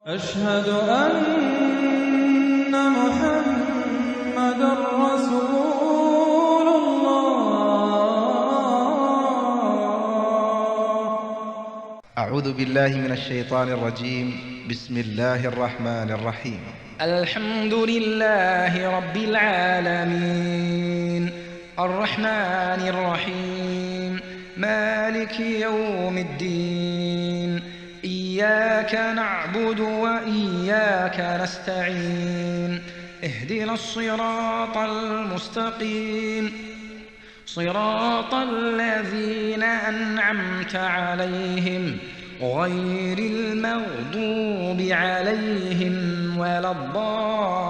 أشهد أن محمدًا رسول الله. أعوذ بالله من الشيطان الرجيم. بسم الله الرحمن الرحيم. الحمد لله رب العالمين الرحمن الرحيم مالك يوم الدين إياك نعبد وإياك نستعين اهدنا الصراط المستقيم صراط الذين أنعمت عليهم غير المغضوب عليهم ولا الضالين.